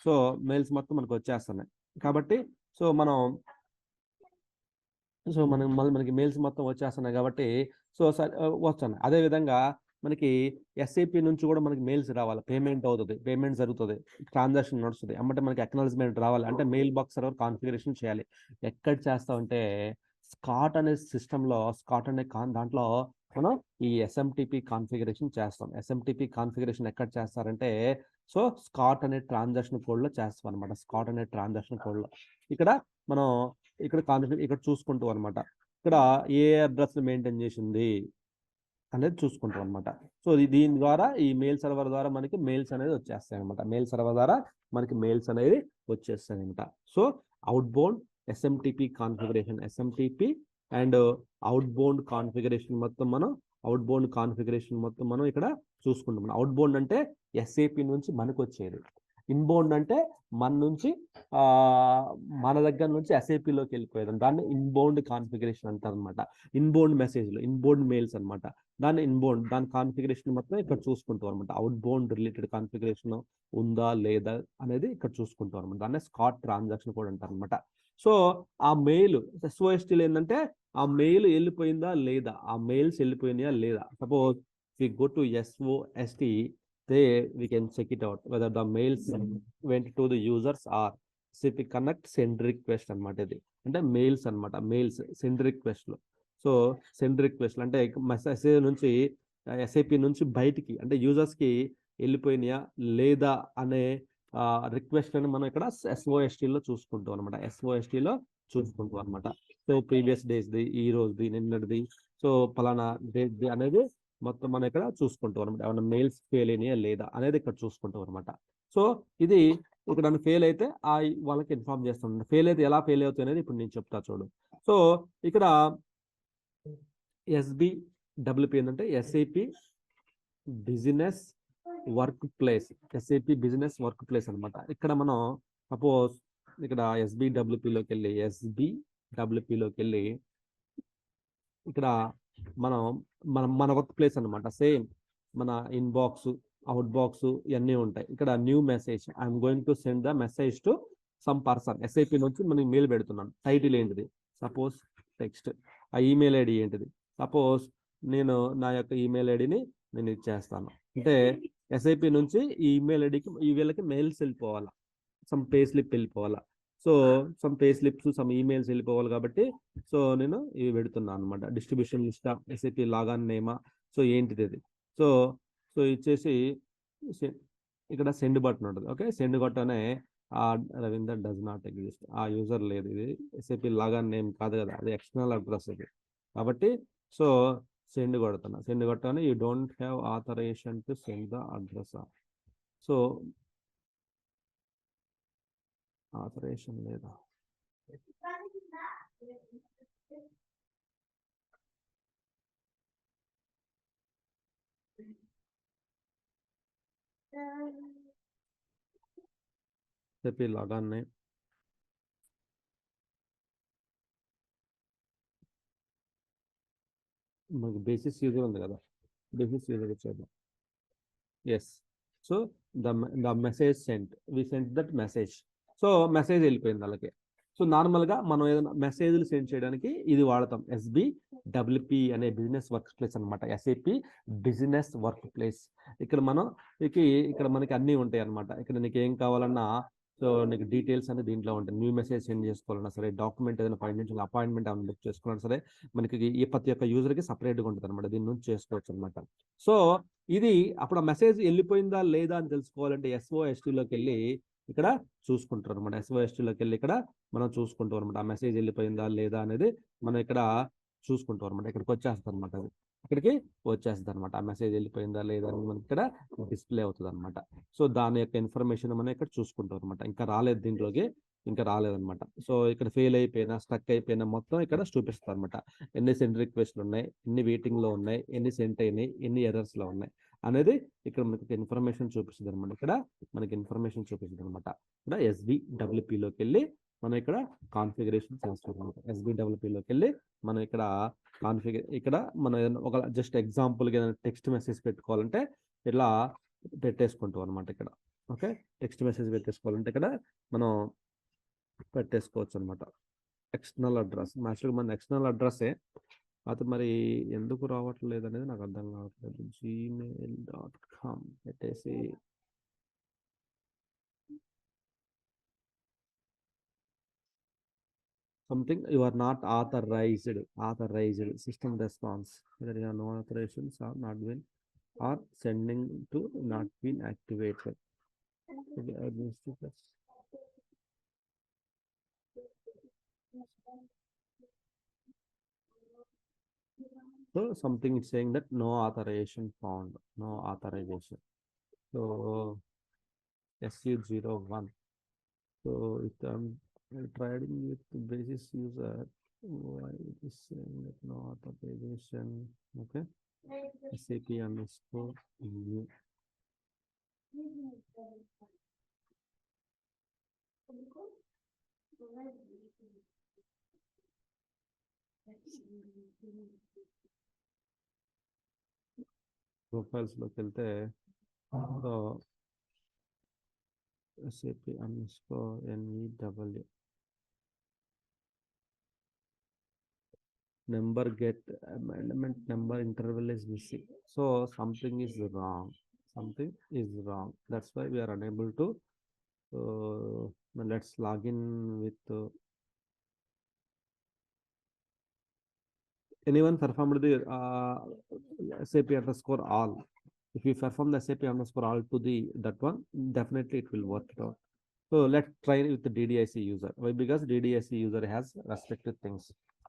సో మెయిల్స్ మొత్తం మనకు వచ్చేస్తున్నాయి కాబట్టి మనకి మెయిల్స్ మొత్తం వచ్చేస్తున్నాయి కాబట్టి వస్తున్నాయి. అదేవిధంగా మనకి ఎస్ఏపి నుంచి కూడా మనకి మెయిల్స్ రావాలి, పేమెంట్ జరుగుతుంది, ట్రాన్సాక్షన్ నడుస్తుంది, అంటే మనకి అక్నాలజ్మెంట్ రావాలి అంటే మెయిల్ బాక్స్ సర్వర్ కాన్ఫిగరేషన్ చేయాలి. ఎక్కడ చేస్తామంటే స్కాట్ అనే సిస్టంలో, దాంట్లో మనం ఈ ఎస్ఎంటిపి కాన్ఫిగరేషన్ చేస్తాం. ఎస్ఎంటిపి కాన్ఫిగరేషన్ ఎక్కడ చేస్తారంటే సో స్కాట్ అనే ట్రాన్సాక్షన్ కోడ్లో చేస్తాం అనమాట. స్కాట్ అనే ట్రాన్సాక్షన్ కోడ్లో ఇక్కడ మనం ఇక్కడ చూసుకుంటాం అనమాట. ఇక్కడ ఏ అడ్రస్ మెయింటైన్ చేసింది అనేది చూసుకుంటాం అనమాట. సో దీని ద్వారా ఈ మెయిల్ సర్వర్ ద్వారా మనకి మెయిల్స్ అనేది వచ్చేస్తాయి అనమాట. So outbound SMTP configuration, and outbound configuration మొత్తం మనం ఇక్కడ చూసుకుంటాం. అవుట్బౌండ్ అంటే ఎస్ఏపి నుంచి మనకు వచ్చేది, ఇన్బౌండ్ అంటే మన దగ్గర నుంచి ఎస్ఏపిలోకి వెళ్ళిపోయేది, దాన్ని ఇన్బౌండ్ కాన్ఫిగరేషన్ అంటారు అనమాట. ఇన్బౌండ్ మెయిల్స్ అనమాట. దాని కాన్ఫిగరేషన్ మొత్తం ఇక్కడ చూసుకుంటాం అనమాట. అవుట్బౌండ్ రిలేటెడ్ కాన్ఫిగరేషన్ ఉందా లేదా అనేది ఇక్కడ చూసుకుంటాం అనమాట. దాన్ని స్కాట్ ట్రాన్సాక్షన్ కూడా అంటారు అనమాట. సో ఆ మెయిల్ SOSTలో ఏంటంటే ఆ మెయిల్ వెళ్ళిపోయిందా లేదా, ఆ మెయిల్స్ వెళ్ళిపోయినాయా లేదా. Suppose we go to SOST, there we can check it out whether the mails went to the users or SAP connect send request అనమాట. ఇది అంటే మెయిల్స్ అనమాట, సెండ్ రిక్వెస్ట్లు. సో సెండ్ రిక్వెస్ట్ అంటే మెసేజ్ నుంచి ఎస్ఏపి నుంచి బయటికి అంటే యూజర్స్కి వెళ్ళిపోయినాయా లేదా అనే రిక్వెస్ట్ అని మనం ఇక్కడ SOSTలో చూసుకుంటాం అనమాట. సో ప్రీవియస్ డేస్ది, ఈ రోజుది, నిన్నటిది, సో పలానా డేట్ది అనేది మొత్తం మనం ఇక్కడ చూసుకుంటాం అనమాట. ఏమైనా మెయిల్స్ ఫెయిల్ అయినాయా లేదా అనేది ఇక్కడ చూసుకుంటాం అనమాట. సో ఇది ఇక్కడ ఫెయిల్ అయితే వాళ్ళకి ఇన్ఫార్మ్ చేస్తాం. ఫెయిల్ అయితే ఎలా ఫెయిల్ అవుతుంది అనేది ఇప్పుడు నేను చెప్తా చూడు. సో ఇక్కడ SBWP ఏంటంటే SAP బిజినెస్ వర్క్ ప్లేస్ అనమాట. ఇక్కడ మనం సపోజ్ ఇక్కడ SBWPలోకి వెళ్ళి ఇక్కడ మన వర్క్ ప్లేస్ అనమాట. సేమ్ మన ఇన్బాక్స్, అవుట్ బాక్స్ ఇవన్నీ ఉంటాయి. ఇక్కడ new message, I'm going to send the message to some person. SIP నుంచి మనం మెయిల్ పెడుతున్నాను. టైటిల్ ఏంటిది, సపోజ్ టెక్స్ట్. ఆ ఈమెయిల్ ఐడి ఏంటిది, సపోజ్ నేను నా యొక్క ఈమెయిల్ ఐడిని నేను ఇచ్చేస్తాను. అంటే ఎస్ఐపి నుంచి ఈ ఈమెయిల్ ఐడికి వీళ్ళకి మెయిల్స్ వెళ్ళిపోవాలా, సమ్ పే స్లిప్ వెళ్ళిపోవాలా. So some pay slips, some emails వెళ్ళిపోవాలి కాబట్టి సో నేను ఇవి పెడుతున్నాను అనమాట. డిస్ట్రిబ్యూషన్ లిస్ట్, ఎస్ఐపి లాగాన్ నేమా, సో ఏంటిది అది. సో ఇచ్చేసి ఇక్కడ సెండ్ బటన్ ఉంటుంది. ఓకే, సెండ్ కొట్టనే రవీందర్ డస్ నాట్ ఎగ్జిస్ట్. ఆ యూజర్ లేదు, ఇది ఎస్ఏపి లాగాన్ నేమ్ కాదు కదా, అది ఎక్స్టర్నల్ అడ్రస్ ఇది. కాబట్టి సో సెండ్ కొడుతున్నా, సెండ్ కొట్టాను, you don't have authorisation to send the address. So authorisation లేదా, ఎస్ఏపి లాగాన్ నేమ్ మనకి బేసిస్ యూజర్ ఉంది కదా, బేసిస్ యూజర్ వచ్చేద్దాం. Yes. So the message sent, we sent that message. So message వెళ్ళిపోయింది అలాగే. So నార్మల్గా మనం ఏదైనా మెసేజ్లు సెండ్ చేయడానికి ఇది వాడతాం, SBWP అనే బిజినెస్ వర్క్ ప్లేస్ అనమాట. SAP business work place. ఇక్కడ మనం ఇక్కడ మనకి అన్నీ ఉంటాయి అనమాట. ఇక్కడ నీకు ఏం కావాలన్నా, సో నీకు డీటెయిల్స్ అనేది దీంట్లో ఉంటాయి. న్యూ మెసేజ్ సెండ్ చేసుకోవాలన్నా సరే, డాక్యుమెంట్ ఏదైనా ఫైనాన్షియల్ అపాయింట్మెంట్ ఏమైనా బుక్ చేసుకోవాలన్నా సరే, మనకి ఈ ప్రతి ఒక్క యూజర్కి సపరేట్గా ఉంటుంది అనమాట. దీని నుంచి చేసుకోవచ్చు అనమాట. సో ఇది అప్పుడు ఆ మెసేజ్ వెళ్ళిపోయిందా లేదా అని తెలుసుకోవాలంటే SOSTలోకి వెళ్ళి ఇక్కడ చూసుకుంటారు అనమాట. SOSTలోకి వెళ్ళి ఇక్కడ మనం చూసుకుంటాం అనమాట. ఆ మెసేజ్ వెళ్ళిపోయిందా లేదా అనేది మనం ఇక్కడ చూసుకుంటాం అనమాట. ఇక్కడికి వచ్చేస్తుంది అనమాట, అది ఇక్కడికి వచ్చేస్తుంది అనమాట. ఆ మెసేజ్ వెళ్ళిపోయిందా లేదా అని మనకి ఇక్కడ డిస్ప్లే అవుతుంది అనమాట. సో దాని యొక్క ఇన్ఫర్మేషన్ మనం ఇక్కడ చూసుకుంటాం అనమాట. ఇంకా రాలేదు దీంట్లోకి, ఇంకా రాలేదన్నమాట. సో ఇక్కడ ఫెయిల్ అయిపోయినా, స్టక్ అయిపోయినా మొత్తం ఇక్కడ చూపిస్తుంది అనమాట. ఎన్ని సెండ్ రిక్వెస్ట్లు ఉన్నాయి, ఎన్ని వెయిటింగ్లో ఉన్నాయి, ఎన్ని సెంట్ అయినాయి, ఎన్ని ఎర్రర్స్లో ఉన్నాయి అనేది ఇక్కడ మనకి ఇన్ఫర్మేషన్ చూపిస్తుంది అనమాట. ఇక్కడ మనకి ఇన్ఫర్మేషన్ చూపిస్తుంది అనమాట. ఇక్కడ SBWPలోకి వెళ్ళి మనం ఇక్కడ కాన్ఫిగరేషన్ చేస్తాం అనమాట. SBWPలోకి వెళ్ళి మనం ఇక్కడ ఇక్కడ మనం ఒక జస్ట్ ఎగ్జాంపుల్గా ఏదైనా టెక్స్ట్ మెసేజ్ పెట్టుకోవాలంటే ఇలా పెట్టేసుకుంటాం అనమాట. ఇక్కడ ఓకే, టెక్స్ట్ మెసేజ్ పెట్టేసుకోవాలంటే ఇక్కడ మనం పెట్టేసుకోవచ్చు అనమాట. ఎక్స్టర్నల్ అడ్రస్ యాక్చువల్గా మన ఎక్స్టర్నల్ అడ్రస్సే, అది మరి ఎందుకు రావట్లేదు అనేది నాకు అర్థం కావట్లేదు. gmail.com పెట్టేసి something you are not authorized system response, whether you have no authorizations or not been or sending to not been activated. So something is saying that no authorization found, no authorization. So SU01. So if I'm trading with the basis user, why it is saying that no authorization? Okay, SAP underscore new. Profiles లోకి వెళ్తే SAP underscore NEW number get amendment number interval is missing. So something is wrong. That's why we are unable to. Let's log in with anyone performed the SAP underscore all. If you perform the SAP underscore all to the that one, definitely it will work it out. So let's try with the DDIC user. Why? Because DDIC user has restricted things.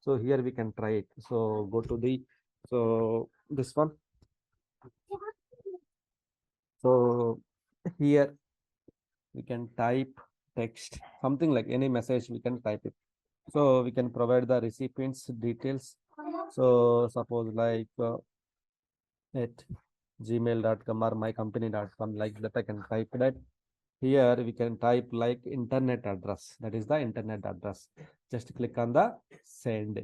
So here we can try it. So go to the, so this one. So here we can type text, something like any message we can type it. So we can provide the recipient's details. So suppose like at gmail.com or mycompany.com, like that I can type that. Here we can type like internet address, that is the internet address. Just click on the send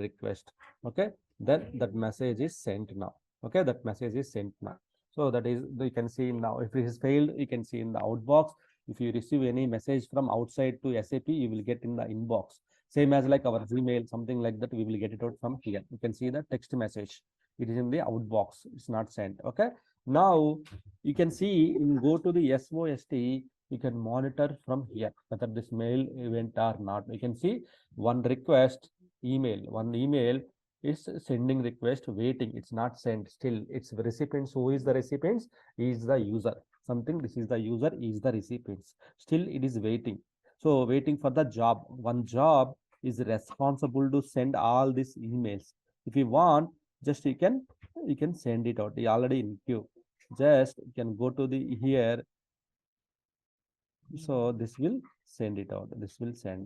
request. Okay, then that message is sent now. Okay, that message is sent now. So that is, you can see now, if it is failed, you can see in the outbox. If you receive any message from outside to SAP, you will get in the inbox. Same as like our Gmail, something like that, we will get it out from here. You can see the text message, it is in the outbox, it's not sent. Okay, now you can see, go to the SOST, you can monitor from here whether this mail event or not. You can see one request email, one email is sending request waiting, it's not sent still, it's the recipients. Who is the recipients? He is the user. something. This is the user, is the recipients. Still it is waiting. So waiting for the job. One job is responsible to send all these emails. If you want, just you can send it out. You already in queue. Just you can go to the here. So this will send it out. This will send.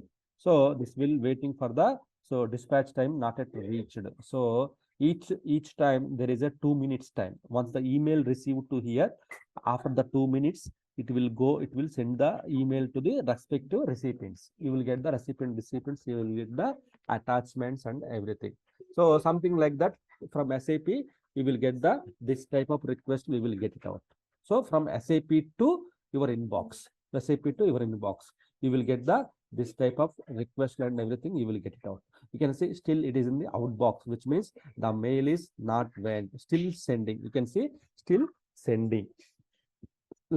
So this will waiting for the, so dispatch time not yet reached. So each time there is a 2 minutes time. Once the email received to here, after the 2 minutes, it will send the email to the respective recipients. You will get the recipients, you will get the attachments and everything. So something like that from SAP, you will get the this type of request, we will get it out. So from SAP to your inbox, SAP to your inbox, you will get the this type of request and everything, you will get it out. You can see still it is in the outbox, which means the mail is not went, still sending. You can see still sending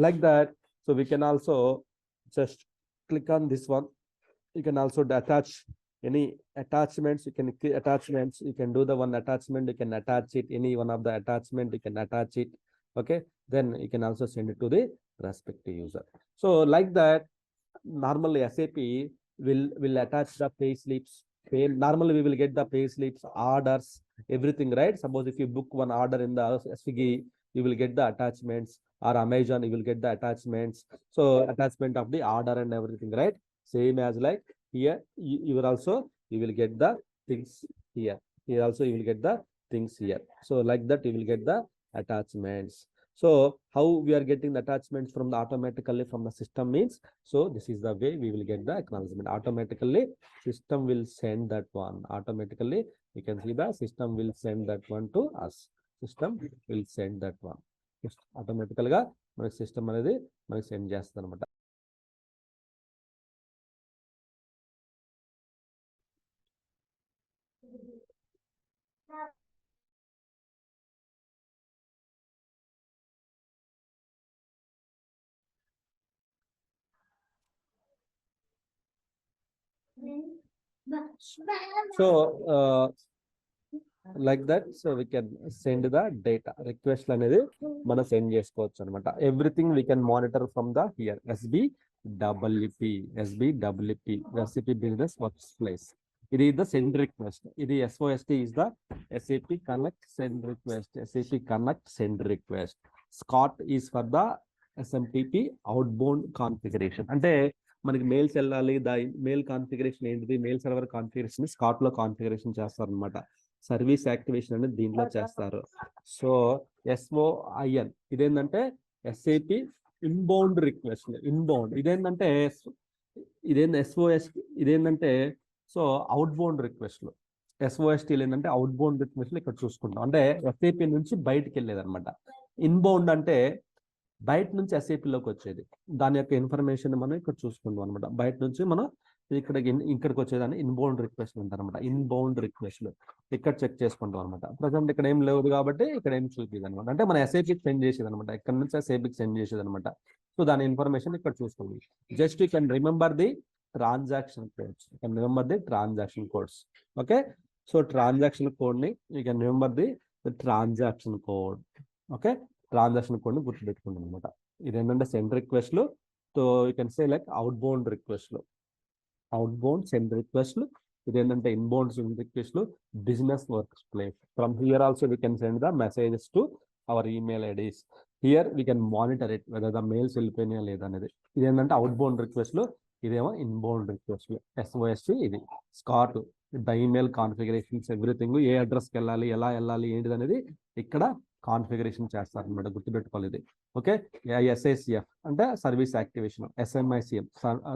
like that. So we can also just click on this one. You can also attach any attachments. You can attachments, you can do the one attachment, you can attach it, any one of the attachment you can attach it. Okay, then you can also send it to the respective user. So like that, normally SAP will attach the pay slips. Normally we will get the pay slips, orders, everything, right? Suppose if you book one order in the Swiggy, you will get the attachments, or Amazon, you will get the attachments. So attachment of the order and everything, right? Same as like here, you will also, you will get the things here. Here also you will get the things here. So like that you will get the attachments. So how we are getting the attachments from the automatically from the system means, so this is the way we will get the acknowledgement. Automatically system will send that one. Automatically you can see the system will send that one to us. System will send that one. Automatically గా మన system అనేది మనకి send చేస్తుంది అనమాట. So like that, so we can send the data request అనేది మనం send చేసుకోవచ్చు అనమాట. Everything we can monitor from the here SBWP recipe business workplace. It is the send request. It is SOST is the SAP connect send request. SAP connect send request. SCOT is for the SMTP outbound configuration. అంటే మనకి mails వెళ్ళాలి, దా mail configuration ఏంటిది, mail server configuration Scott లో configuration చేస్తారు అనమాట. Service activation అనేది దీంట్లో చేస్తారు. సో SOIN ఇదేంటంటే SAP ఇన్బౌండ్ రిక్వెస్ట్. ఇన్బౌండ్ ఇదేంటంటే SOS ఇదేంటంటే సో అవుట్బౌండ్ రిక్వెస్ట్లు. SOST ఏంటంటే అవుట్బౌండ్ రిక్వెస్ట్లు ఇక్కడ చూసుకుంటాం, అంటే SAP నుంచి బయటికి వెళ్ళేది అనమాట. ఇన్బౌండ్ అంటే బయట నుంచి SAPలోకి వచ్చేది, దాని యొక్క ఇన్ఫర్మేషన్ మనం ఇక్కడ చూసుకుంటాం అనమాట. బయట నుంచి మనం ఇక్కడికి వచ్చేదాన్ని ఇన్బౌండ్ రిక్వెస్ట్ అంటారు అనమాట. ఇన్బౌండ్ రిక్వెస్ట్లు ఇక్కడ చెక్ చేసుకుంటాం అనమాట. ప్రజెంట్ ఇక్కడ ఏం లేదు కాబట్టి ఇక్కడ ఏం చూపించదు అనమాట. అంటే మన SAPకి సెండ్ చేసేది అనమాట, ఇక్కడ నుంచి SAPకి సెండ్ చేసేది అనమాట. సో దాని ఇన్ఫర్మేషన్ ఇక్కడ చూసుకోండి. Just you can remember the transaction codes. You can remember the transaction codes. Okay, so transaction కోడ్ని you can remember the transaction code. Okay, transaction కోడ్ని గుర్తుపెట్టుకుంటాం అనమాట. ఇదేంటంటే సెండ్ రిక్వెస్ట్లు. So you can say like outbound రిక్వెస్ట్లు, outbound send రిక్వెస్ట్లు. ఇదేంటంటే inbound send రిక్వెస్ట్లు, business work place. From here also we can send the messages to our email IDs. Here we can monitor it whether the mails వెళ్ళిపోయినాయా లేదనేది. ఇదేంటంటే outbound రిక్వెస్ట్లు, ఇదేమో inbound రిక్వెస్ట్లు. SOST ఇది SCOT, the email configurations everything, ఏ అడ్రస్కి వెళ్ళాలి, ఎలా వెళ్ళాలి, ఏంటిది అనేది ఇక్కడ కాన్ఫిగరేషన్ చేస్తారు అనమాట. గుర్తుపెట్టుకోవాలి ఇది. ఓకే, SICF అంటే service activation, SMICM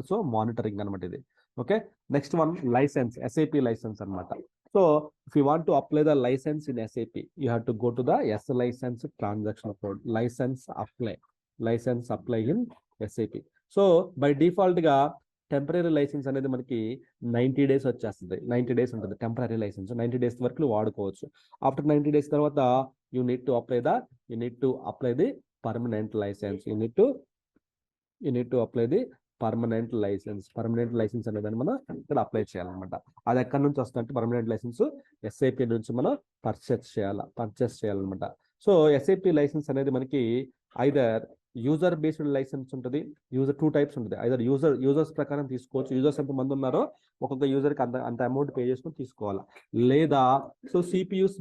so monitoring అనమాట ఇది. Okay, next one license, SAP license అనమాట. So if you want to apply the license in SAP, you have to go to the license transaction code, license apply in SAP. So by default గా temporary license అనేది మనకి 90 days వచ్చేస్తుంది. 90 days ఉంటుంది temporary licence. 90 days వరకు వాడుకోవచ్చు. After 90 days తర్వాత you need to apply the permanent license. You need to apply the permanent license. Permanent license అనేది మనం ఇక్కడ అప్లై చేయాలన్నమాట. అది ఎక్కడి నుంచి వస్తుందంటే పర్మనెంట్ లైసెన్స్ SAP నుంచి మనం పర్చేస్ చేయాలన్నమాట. సో SAP లైసెన్స్ అనేది మనకి ఐదర్ యూజర్ బేస్డ్ లైసెన్స్ ఉంటుంది. యూజర్ 2 టైప్స్ ఉంటుంది. ఐదర్ యూజర్స్ ప్రకారం తీసుకోవచ్చు. యూజర్స్ ఎంత మంది ఉన్నారో ఒక్కొక్క యూజర్కి అంత అమౌంట్ పే చేసుకొని తీసుకోవాలా. లేదా సో సిపియూస్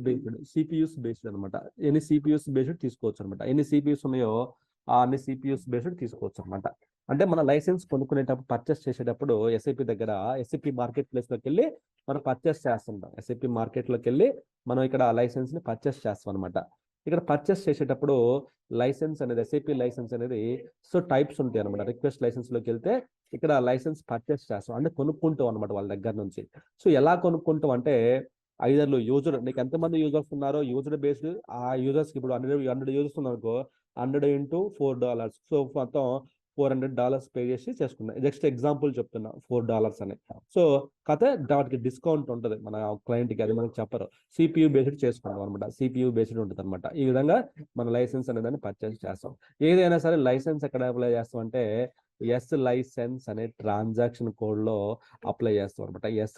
బేస్డ్ అనమాట. ఎన్ని సిపియూస్ బేస్డ్ తీసుకోవచ్చు అనమాట. ఎన్ని సిపియూస్ ఉన్నాయో అన్ని సిపియూస్ బేస్డ్ తీసుకోవచ్చు అనమాట. అంటే మన లైసెన్స్ కొనుక్కునేటప్పుడు పర్చేస్ చేసేటప్పుడు ఎస్ఐపి దగ్గర ఎస్ఐపి మార్కెట్ ప్లేస్లోకి వెళ్ళి మనం పర్చేస్ చేస్తుంటాం. ఎస్ఐపి మార్కెట్లోకి వెళ్ళి మనం ఇక్కడ లైసెన్స్ ని పర్చేస్ చేస్తాం అనమాట. ఇక్కడ పర్చేస్ చేసేటప్పుడు లైసెన్స్ అనేది ఎస్ఐపి లైసెన్స్ అనేది సో టైప్స్ ఉంటాయి అనమాట. రిక్వెస్ట్ లైసెన్స్ లోకి వెళ్తే ఇక్కడ లైసెన్స్ పర్చేస్ చేస్తాం అంటే కొనుక్కుంటాం అనమాట వాళ్ళ దగ్గర నుంచి. సో ఎలా కొనుక్కుంటాం అంటే ఐదర్లు యూజర్ నీకు ఎంతమంది యూజర్స్ ఉన్నారో యూజర్ బేస్డ్ ఆ యూజర్స్కి ఇప్పుడు 100 యూజర్స్ ఉన్నారనుకో 100 × $4. సో మొత్తం $400 పే చేసి చేసుకున్నా. జస్ట్ ఎగ్జాంపుల్ చెప్తున్నా $4 అని. సో కథ వాటికి డిస్కౌంట్ ఉంటుంది మన క్లయింట్కి, అది మనకి చెప్పరు. సిపియూ బేస్డ్ చేసుకుంటాం అనమాట. సిపియూ బేస్డ్ ఉంటుంది అనమాట. ఈ విధంగా మన లైసెన్స్ అనేదాన్ని పర్చేస్ చేస్తాం. ఏదైనా సరే లైసెన్స్ ఎక్కడ అప్లై చేస్తాం అంటే ఎస్ లైసెన్స్ అనే ట్రాన్సాక్షన్ కోడ్ లో అప్లై చేస్తాం అనమాట. ఎస్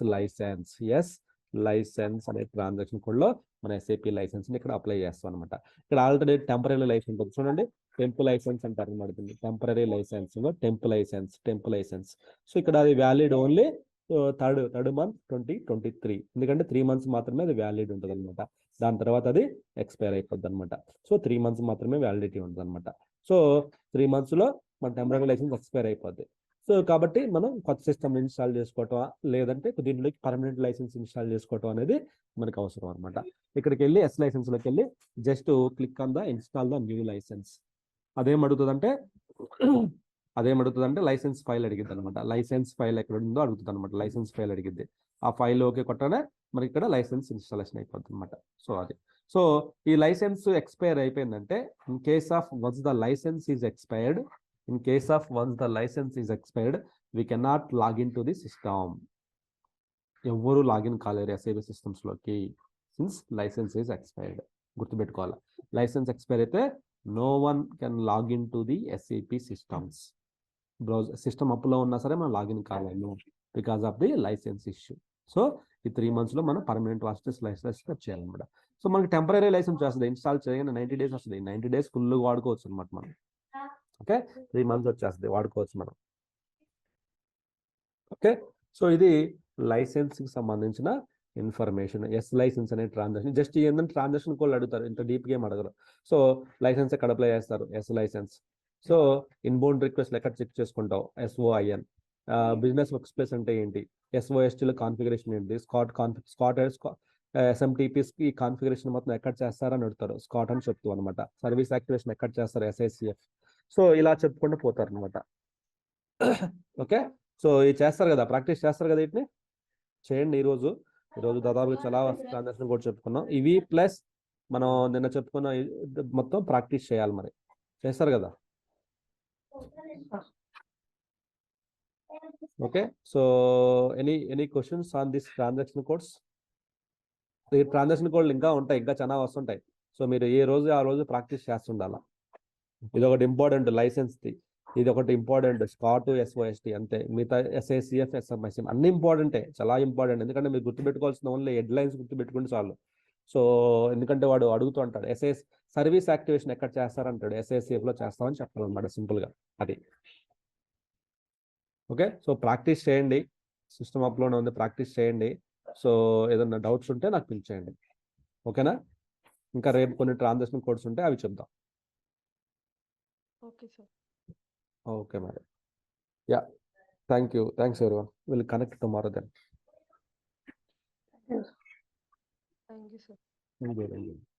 లైసెన్స్ అనే ట్రాన్సాక్షన్ కోడ్ లో మన ఎస్ఏపి లైసెన్స్ ని ఇక్కడ అప్లై చేస్తాం అనమాట. ఇక్కడ ఆల్రెడీ టెంపరీ లైసెన్స్ ఉంటుంది చూడండి. టెంప్ లైసెన్స్ అంటారు అనమాట. Temporary licence temp licence. So ఇక్కడ అది వ్యాలిడ్ ఓన్లీ థర్డ్ మంత్ 2023. ఎందుకంటే 3 months మాత్రమే అది వ్యాలిడ్ ఉంటుంది అనమాట. దాని తర్వాత అది ఎక్స్పైర్ అయిపోద్ది అనమాట. సో 3 months మాత్రమే వ్యాలిడిటీ ఉంటుంది అనమాట. సో 3 months లో మన టెంపరీ లైసెన్స్ ఎక్స్పైర్ అయిపోద్ది. సో కాబట్టి మనం కొత్త సిస్టమ్ ఇన్స్టాల్ చేసుకోవటం లేదంటే దీంట్లోకి పర్మనెంట్ లైసెన్స్ ఇన్స్టాల్ చేసుకోవటం అనేది మనకు అవసరం అనమాట. ఇక్కడికి వెళ్ళి ఎస్ లైసెన్స్ లోకి వెళ్ళి just click on the install the new license. అదేమడుగుతుందంటే లైసెన్స్ ఫైల్ అడిగిద్ది అనమాట. లైసెన్స్ ఫైల్ ఎక్కడ ఉందో అడుగుతుంది అనమాట. లైసెన్స్ ఫైల్ అడిగిద్ది. ఆ ఫైల్ ఓకే కొట్టనే మనకి ఇక్కడ లైసెన్స్ ఇన్స్టాలేషన్ అయిపోతుంది అనమాట. సో అది సో ఈ లైసెన్స్ ఎక్స్పైర్ అయిపోయిందంటే in case of once the license is expired we cannot log into the system. ఎవరు లాగిన్ కాలేరు ఎస్ఏబి సిస్టమ్స్ లోకి సిన్స్ లైసెన్స్ ఈజ్ ఎక్స్పైర్డ్. గుర్తుపెట్టుకోవాలి, లైసెన్స్ ఎక్స్పైర్ అయితే no one can login to the SAP systems. Browser system అప్లో ఉన్నా సరే మనం login కాలేము because of the license issue. So ఈ 3 months లో మనం పర్మనెంట్ లైసెన్స్ చేయాలన్నమాట. సో మనకి టెంపరీ లైసెన్స్ వస్తుంది. ఇన్స్టాల్ చేయగానే 90 days వస్తుంది. 90 days ఫుల్ వాడుకోవచ్చు అనమాట మనం. ఓకే 3 months వచ్చేస్తుంది, వాడుకోవచ్చు మనం. ఓకే సో ఇది లైసెన్స్ కి సంబంధించిన ఇన్ఫర్మేషన్. ఎస్ లైసెన్స్ అనే ట్రాన్సాక్షన్ జస్ట్ ఏంటంటే ట్రాన్సాక్షన్ కోడ్ అడుగుతారు, ఇంత డీప్ గా ఏం అడగరు. సో లైసెన్స్ ఎక్కడ అప్లై చేస్తారు, S licence. So inbound request ఎక్కడ చెక్ చేసుకుంటావు, SOIN. బిజినెస్ వర్క్ స్పేస్ అంటే ఏంటి, SOST లో కాన్ఫిగరేషన్ ఏంటి, స్కాట్ SMTPs కి కాన్ఫిగరేషన్ మొత్తం ఎక్కడ చేస్తారని అడుగుతారు, స్కాట్ అని చెప్తూ అనమాట. సర్వీస్ యాక్టివేషన్ ఎక్కడ చేస్తారు, SICF. సో ఇలా చెప్పుకుంటూ పోతారు అనమాట. ఓకే సో ఇది చేస్తారు కదా, ప్రాక్టీస్ చేస్తారు కదా, వీటిని చేయండి. ఈరోజు దాదాపుగా చాలా ట్రాన్సాక్షన్ కూడా చెప్పుకున్నాం. ఇవి ప్లస్ మనం నిన్న చెప్పుకున్న మొత్తం ప్రాక్టీస్ చేయాలి. మరి చేస్తారు కదా. Okay so any questions on this transaction codes? ఈ ట్రాన్సాక్షన్ కోడ్లు ఇంకా ఉంటాయి, ఇంకా చాలా వస్తుంటాయి. సో మీరు ఏ రోజు ఆ రోజు ప్రాక్టీస్ చేస్తుండాల. ఇది ఒకటి ఇంపార్టెంట్ లైసెన్స్ ది, ఇది ఒకటి ఇంపార్టెంట్. స్కాట్ SOST అంతే. మిగతా SICF SMICM అన్ని ఇంపార్టెంటే, చాలా ఇంపార్టెంట్. ఎందుకంటే మీరు గుర్తుపెట్టుకోవాల్సిన ఓన్లీ హెడ్ లైన్స్ గుర్తుపెట్టుకుంటే చాలు. సో ఎందుకంటే వాడు అడుగుతూ అంటాడు సర్వీస్ యాక్టివేషన్ ఎక్కడ చేస్తారంటాడు, SICF లో చేస్తామని చెప్పాలన్నమాట సింపుల్ గా. అది ఓకే సో ప్రాక్టీస్ చేయండి. సిస్టమ్ అప్లోడ్ ఉంది, ప్రాక్టీస్ చేయండి. సో ఏదన్నా డౌట్స్ ఉంటే నాకు పిలిచేయండి. ఓకేనా? ఇంకా రేపు కొన్ని ట్రాన్సాక్షన్ కోడ్స్ ఉంటే అవి చెప్దాం. Okay sir. ఓకే మరి. Yeah thank you. Thanks everyone. Will connect tomorrow then. Thank you sir.